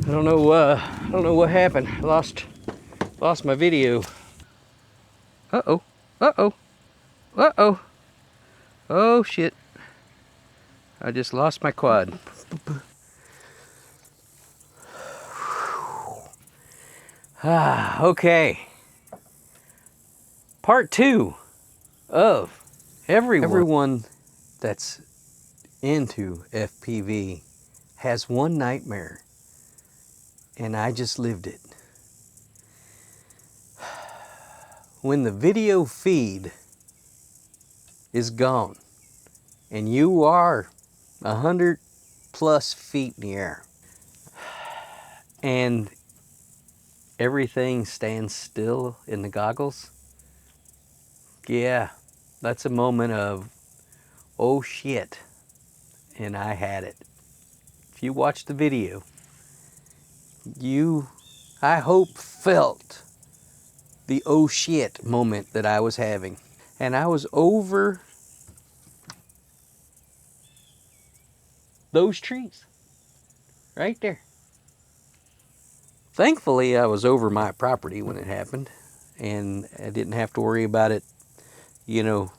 I don't know what happened. Lost my video. Uh-oh. Uh-oh. Uh-oh. Oh shit. I just lost my quad. Okay. Part 2 of everyone that's into FPV has one nightmare, and I just lived it. When the video feed is gone and you are 100+ feet in the air and everything stands still in the goggles, yeah, that's a moment of, oh shit, and I had it. If you watched the video, you, I hope, felt the oh shit moment that I was having. And I was over those trees right there. Thankfully, I was over my property when it happened, and I didn't have to worry about it, you know,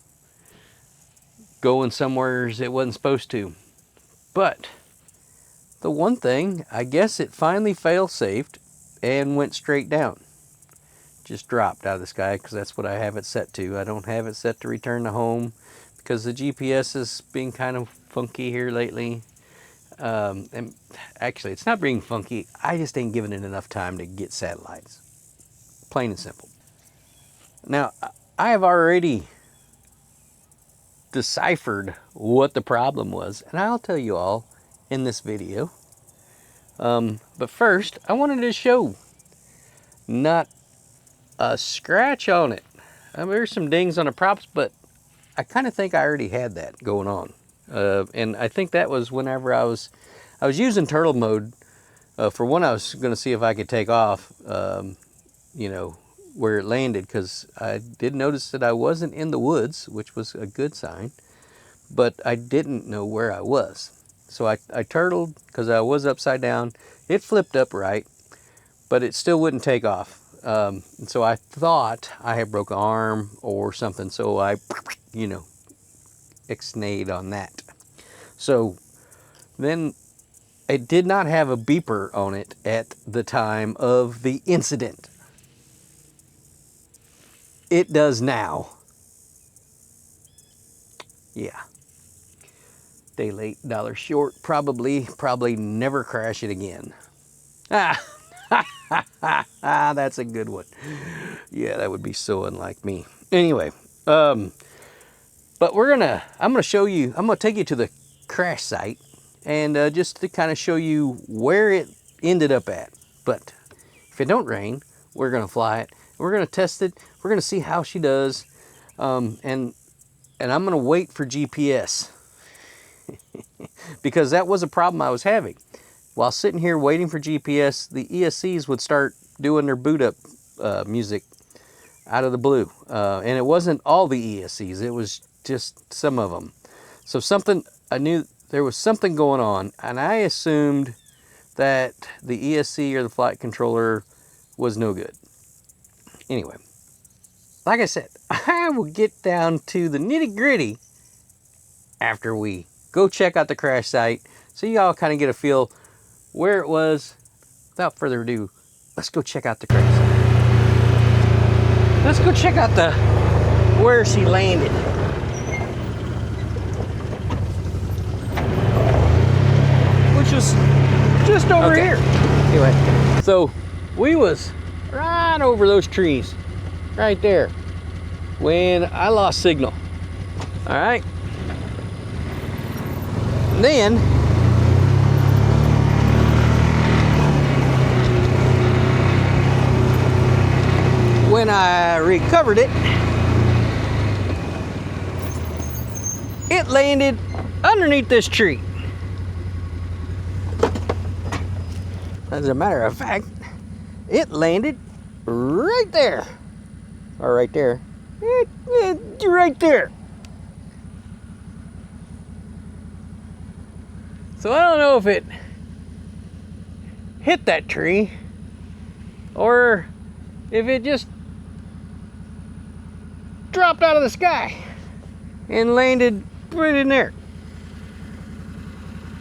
going somewhere it wasn't supposed to. But the one thing, I guess it finally fail-safed and went straight down. Just dropped out of the sky, because that's what I have it set to. I don't have it set to return to home because the GPS is being kind of funky here lately. And actually, it's not being funky. I just ain't giving it enough time to get satellites. Plain and simple. Now, I have already deciphered what the problem was, and I'll tell you all in this video. But first, I wanted to show not a scratch on it. There's some dings on the props, but I kind of think I already had that going on. And I think that was whenever I was using turtle mode. For one, I was going to see if I could take off, you know, where it landed, because I did notice that I wasn't in the woods, which was a good sign, but I didn't know where I was. So I turtled because I was upside down. It flipped upright, but it still wouldn't take off. And so I thought I had broke an arm or something, so I, you know, ixnayed on that. So then it did not have a beeper on it at the time of the incident. It does now. Yeah. Day late, dollar short. Probably never crash it again. That's a good one. Yeah, that would be so unlike me. Anyway, but I'm gonna show you, I'm gonna take you to the crash site, and just to kind of show you where it ended up at. But if it don't rain, we're gonna fly it. We're gonna test it. We're gonna see how she does, and I'm gonna wait for GPS because that was a problem I was having. While sitting here waiting for GPS, the ESCs would start doing their boot up music out of the blue, and it wasn't all the ESCs. It was just some of them. So I knew there was something going on, and I assumed that the ESC or the flight controller was no good. Anyway, like I said, I will get down to the nitty-gritty after we go check out the crash site, so y'all kind of get a feel where it was. Without further ado, let's go check out the crash site. Let's go check out where she landed. Which was just over here. Anyway, so we was right over those trees, right there, when I lost signal. All right. And then when I recovered it, it landed underneath this tree. As a matter of fact, it landed right there. Or right there. Right there. So I don't know if it hit that tree, or if it just dropped out of the sky and landed right in there.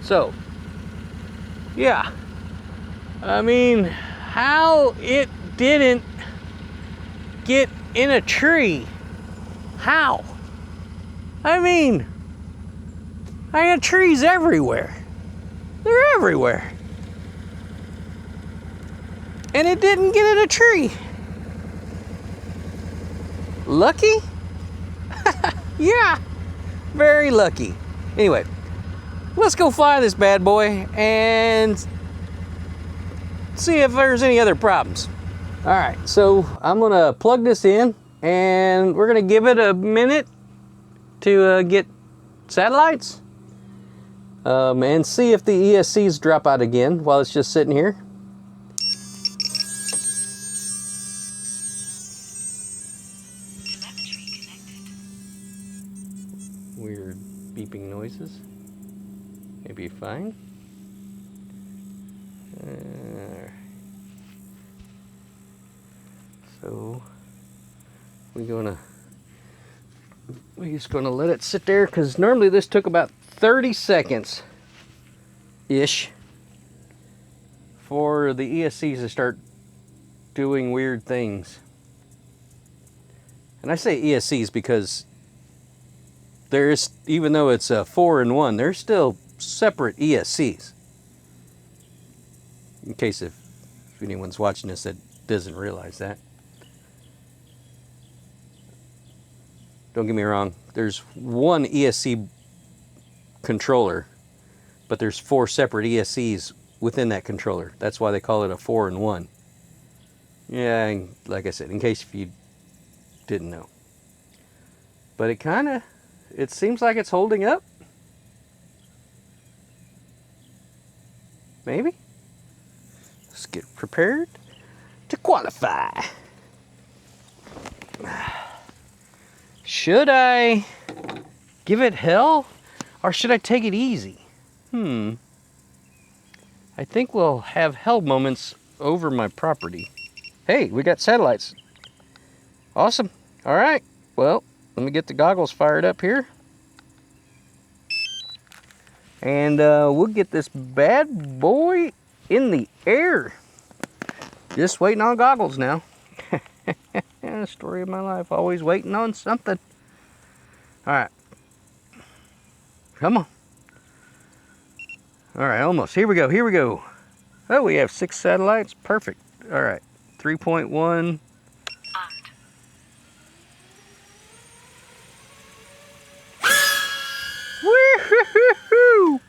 So, yeah, I mean, how it didn't get in a tree? How? I mean, I got trees everywhere. They're everywhere. And it didn't get in a tree. Lucky? Yeah, very lucky. Anyway, let's go fly this bad boy and see if there's any other problems. All right, so I'm gonna plug this in and we're gonna give it a minute to get satellites and see if the ESCs drop out again while it's just sitting here. Weird beeping noises. Maybe fine. So we're just gonna let it sit there, because normally this took about 30 seconds ish for the ESCs to start doing weird things. And I say ESCs because there's, even though it's a 4-in-1, there's still separate ESCs. In case if anyone's watching this that doesn't realize that. Don't get me wrong, there's one ESC controller, but there's 4 separate ESCs within that controller. That's why they call it a 4-in-1. Yeah, and like I said, in case if you didn't know. But it seems like it's holding up. Maybe. Let's get prepared to qualify. Should I give it hell, or should I take it easy? I think we'll have hell moments over my property. Hey, we got satellites. Awesome. All right. Well, let me get the goggles fired up here. And we'll get this bad boy in the air. Just waiting on goggles now. Story of my life. Always waiting on something. All right. Come on. All right, almost. Here we go. Here we go. Oh, we have 6 satellites. Perfect. All right. 3.1. Woo-hoo-hoo-hoo!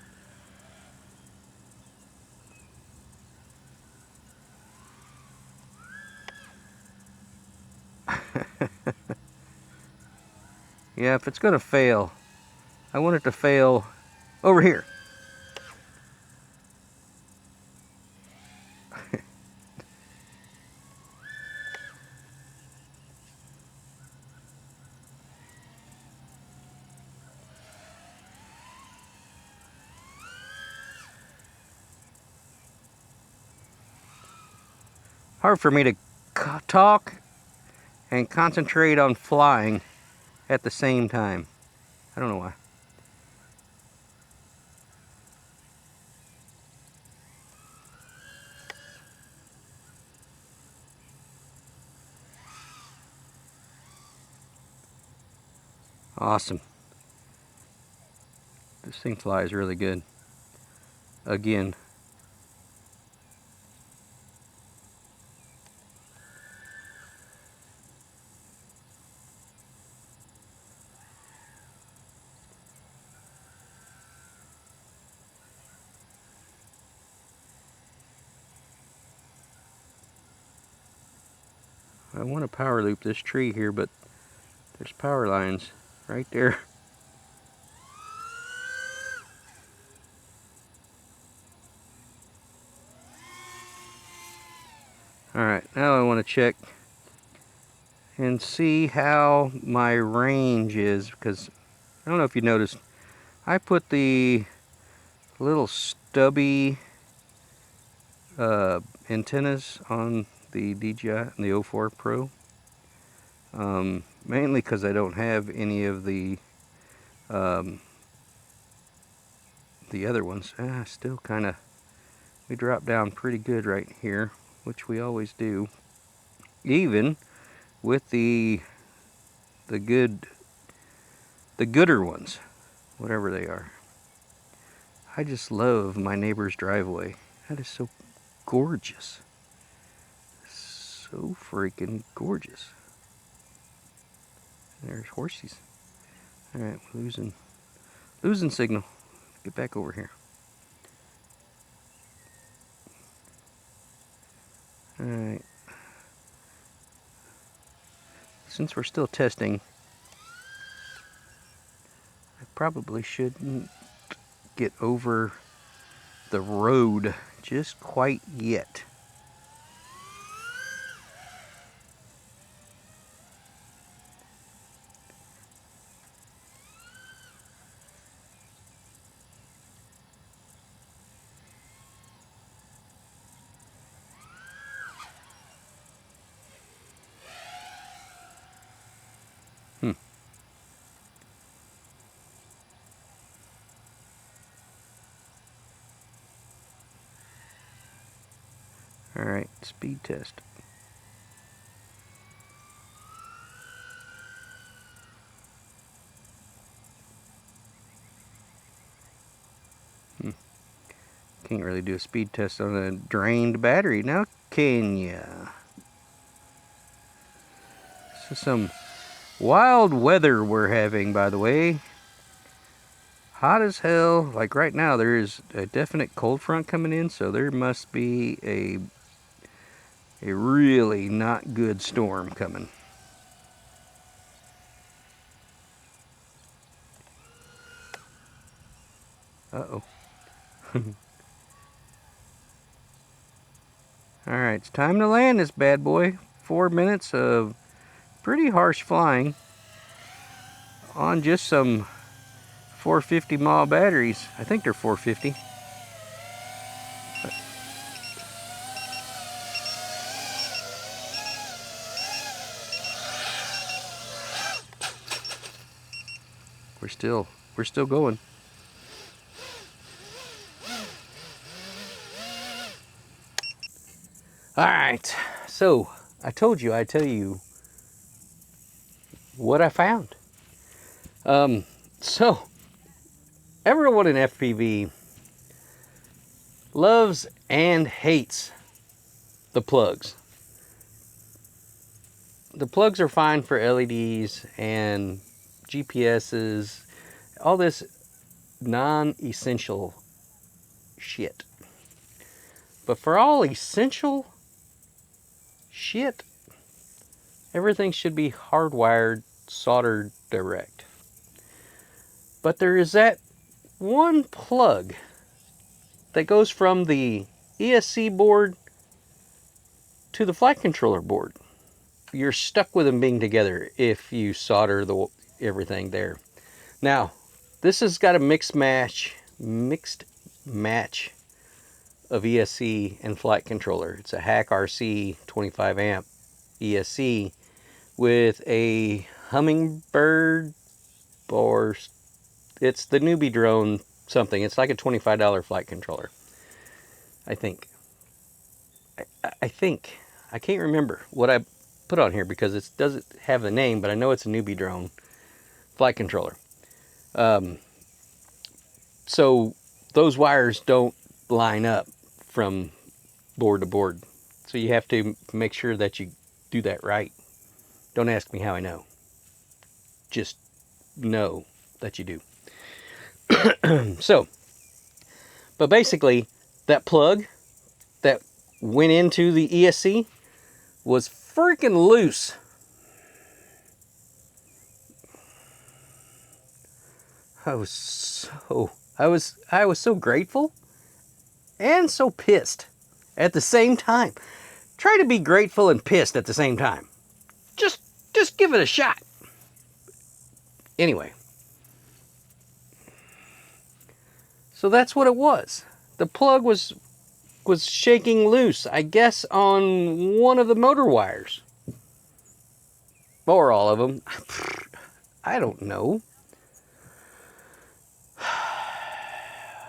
Yeah, if it's gonna fail, I want it to fail over here. Hard for me to talk and concentrate on flying at the same time. I don't know why. Awesome. This thing flies really good. Again. I want to power loop this tree here, but there's power lines right there. Alright, now I want to check and see how my range is, because I don't know if you noticed, I put the little stubby antennas on the DJI and the 04 Pro. Mainly because I don't have any of the other ones. Still kind of, we drop down pretty good right here, which we always do. Even with the gooder ones, whatever they are. I just love my neighbor's driveway. That is so gorgeous. So freaking gorgeous. There's horsies. Alright, we're losing signal. Get back over here. Alright. Since we're still testing, I probably shouldn't get over the road just quite yet. Alright, speed test. Can't really do a speed test on a drained battery now, can ya? This is some wild weather we're having, by the way. Hot as hell. Like right now, there is a definite cold front coming in, so there must be a really not good storm coming. Uh-oh. Alright, it's time to land this bad boy. 4 minutes of pretty harsh flying on just some 450 mAh batteries. I think they're 450. We're still going. Alright, so I told you I'd tell you what I found. So everyone in FPV loves and hates the plugs. The plugs are fine for LEDs and GPSs, all this non-essential shit. But for all essential shit, everything should be hardwired, soldered direct. But there is that one plug that goes from the ESC board to the flight controller board. You're stuck with them being together if you solder everything there. Now, this has got a mixed match of ESC and flight controller. It's a Hack RC 25 amp ESC with a Hummingbird, or it's the newbie drone something. It's like a $25 flight controller, I think. I think. I can't remember what I put on here because it doesn't have the name, but I know it's a newbie drone flight controller. So those wires don't line up from board to board. So you have to make sure that you do that right. Don't ask me how I know. Just know that you do. So, but basically, that plug that went into the ESC was freaking loose. I was so grateful and so pissed at the same time. Try to be grateful and pissed at the same time. Just give it a shot. Anyway. So that's what it was. The plug was was shaking loose, I guess on one of the motor wires. Or all of them. I don't know.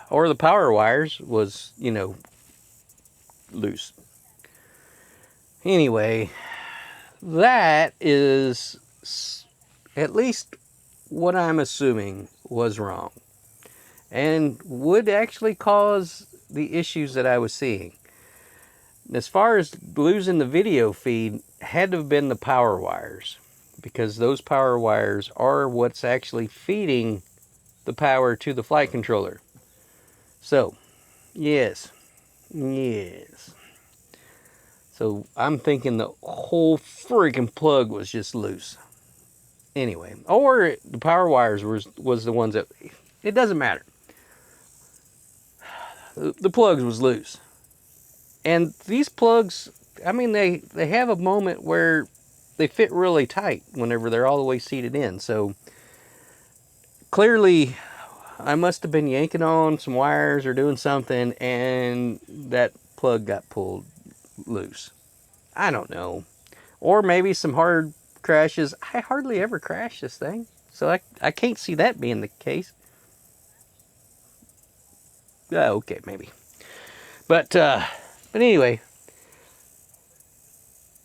Or the power wires was, you know, loose. Anyway, that is at least what I'm assuming was wrong. And would actually cause the issues that I was seeing. As far as losing the video feed, had to have been the power wires, because those power wires are what's actually feeding the power to the flight controller. So, yes. So I'm thinking the whole freaking plug was just loose. Anyway, or the power wires was the ones that, it doesn't matter. The plugs was loose. And these plugs, I mean, they have a moment where they fit really tight whenever they're all the way seated in. So clearly I must have been yanking on some wires or doing something, and that plug got pulled loose. I don't know. Or maybe some hard crashes. I hardly ever crash this thing, so I can't see that being the case. Okay, maybe. But anyway,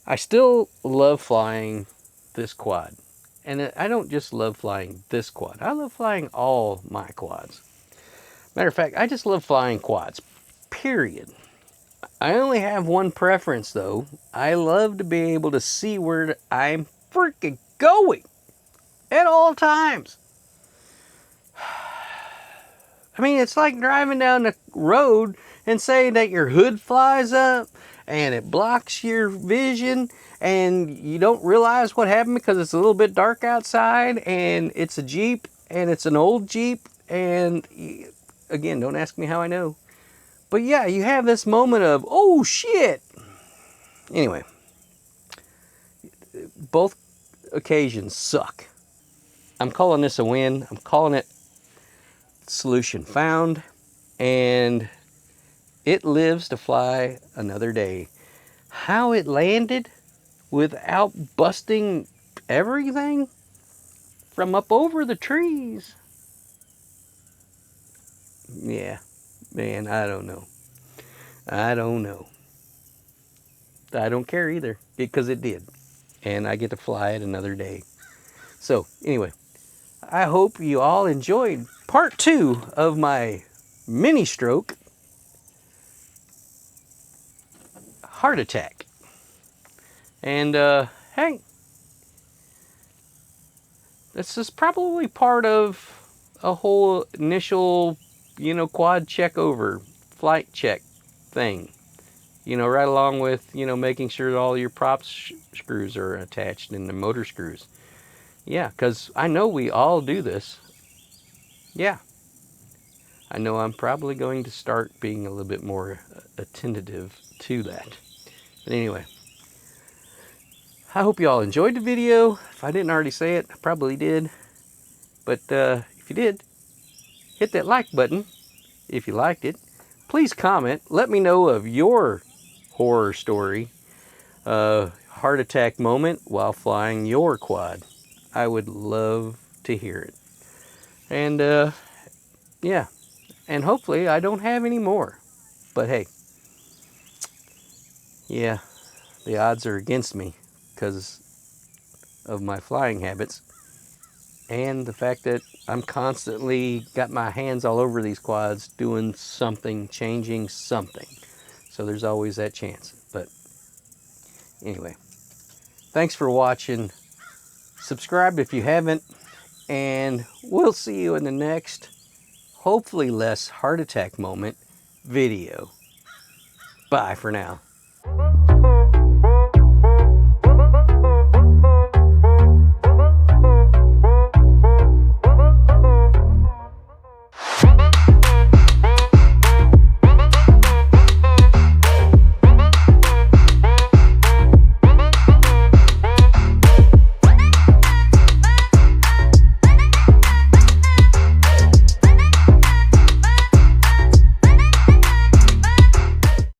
I still love flying this quad. And I don't just love flying this quad. I love flying all my quads. Matter of fact, I just love flying quads, period. I only have one preference, though. I love to be able to see where I'm freaking going at all times. I mean, it's like driving down the road and saying that your hood flies up and it blocks your vision and you don't realize what happened because it's a little bit dark outside and it's a Jeep and it's an old Jeep. And again, don't ask me how I know. But yeah, you have this moment of, oh shit. Anyway, both occasions suck. I'm calling this a win. I'm calling it solution found, and it lives to fly another day. How it landed without busting everything from up over the trees. Yeah, man, I don't know. I don't know. I don't care either, because it did. And I get to fly it another day. So, anyway, I hope you all enjoyed part 2 of my mini stroke heart attack. And, hey, this is probably part of a whole initial, quad check over, flight check thing. Right along with, making sure all your props screws are attached and the motor screws. Yeah, because I know we all do this. Yeah. I know I'm probably going to start being a little bit more attentive to that. But anyway, I hope you all enjoyed the video. If I didn't already say it, I probably did. But if you did, hit that like button if you liked it. Please comment. Let me know of your horror story, heart attack moment while flying your quad. I would love to hear it. And yeah, and hopefully I don't have any more. But hey, yeah, the odds are against me because of my flying habits and the fact that I'm constantly got my hands all over these quads doing something, changing something. So there's always that chance. But anyway, thanks for watching. Subscribe if you haven't, and we'll see you in the next, hopefully less heart attack moment video. Bye for now.